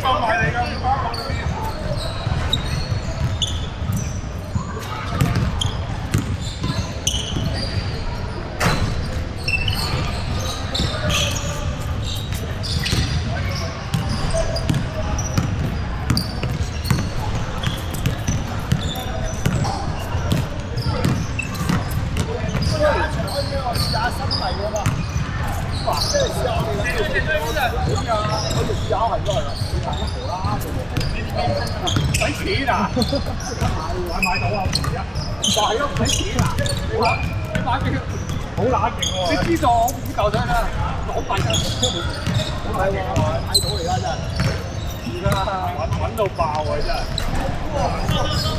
放埋嚟㗎，唔包埋嗰啲。使錢啊！買到啊！係咯，唔使錢啊！你買幾？好乸勁喎！你知道我五嚿水啦，攞幣啊！唔係喎，買到嚟啦真係。而家揾到爆喎真係。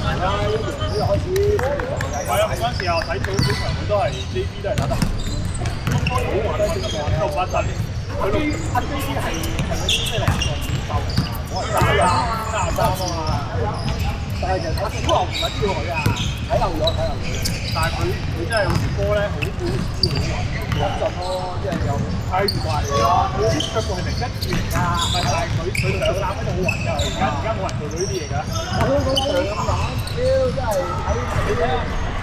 係啦，呢啲開始。係啊，嗰陣時候睇到小朋友都係 JB 都係打得好玩到不得了。佢阿 JB 係嗰啲咩嚟？我係33啊嘛。但係其實睇波又唔係跳佢啊，睇漏咗。但係佢真係好似波咧，好穩陣咯，即係又睇住埋嚟咯。佢啲腳步係零一轉㗎，唔係佢上籃嗰度好穩㗎。而家冇人做到呢啲嘢㗎。我上籃，屌真係睇咧，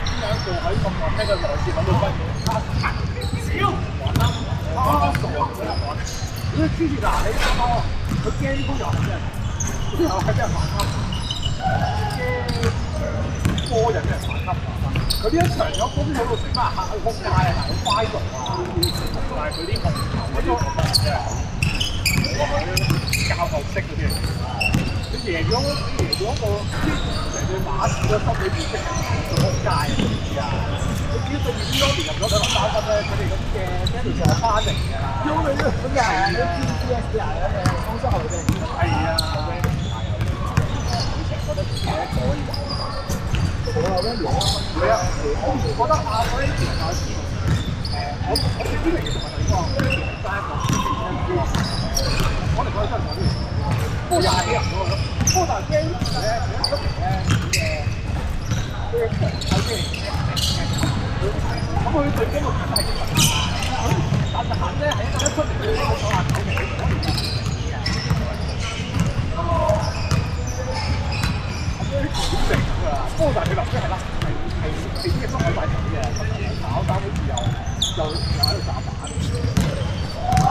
邊有一個喺咁耐聽佢來自揾到分嘅？少玩啦，傻嘅玩。你黐住嗱，你佢驚呢波又係咩？又係俾人反擊。波人俾人反擊啊！佢呢一場有攻到成班客去撲街啊，好快樂啊！但係佢啲控球嗰啲真係教學式嗰啲嚟嘅。你贏咗個成隊馬刺嘅心理變色做撲街啊！你見到對面多年入咗兩3分咧，佢哋咁嘅 manage 係翻嚟㗎啦。咁就係你 PPS 啊，攻失後嘅係啊。覺得自己可以好啦，跟住係啊，我覺得亞洲呢邊有時我最知名嘅就係對方第一個我哋覺得真係冇啲波廿幾人嗰個波大機咧，出嚟咧嘅場睇咁佢對嗰個係但係行咧係一出嚟佢都手下手嘅。波大佢流出係啦，係點嘅心喺塊頭嘅，搞好似又喺度炸板。哇！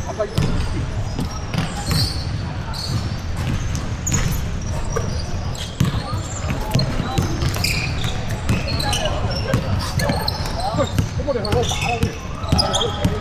咁低喂，咁我哋去嗰度打啦先。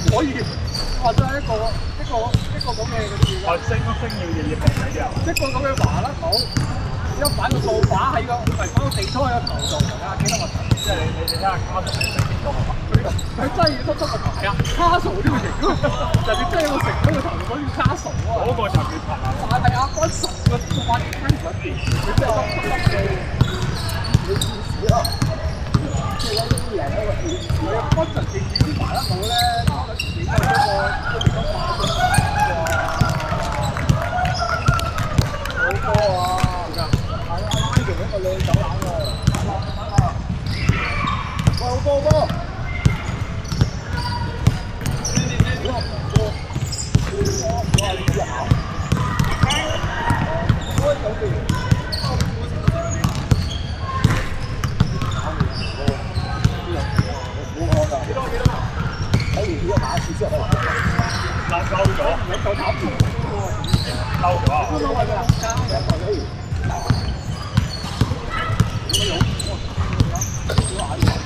可以或者係一個咁嘅嗰啲嘢。星要日日平啲啊！一個咁嘅麻甩佬，一擺個掃把喺個擺個地拖喺個頭度，大家記得個頭，即係你睇下卡數係幾多啊？佢真係要得個頭啊！卡數呢個型咯，就係真係有個成嗰個頭嗰啲卡數啊！嗰個就叫頭啊！但係阿君十個掃把聽唔得掂，佢真係得嘅。你試試啊！即係有啲嘢喺個電視，有君神電視啲麻甩佬咧。你睇嗰個好多啊！係啊，拉住一個靚走籃喎，喂，好波波，我話你知啊！嬲咗啊！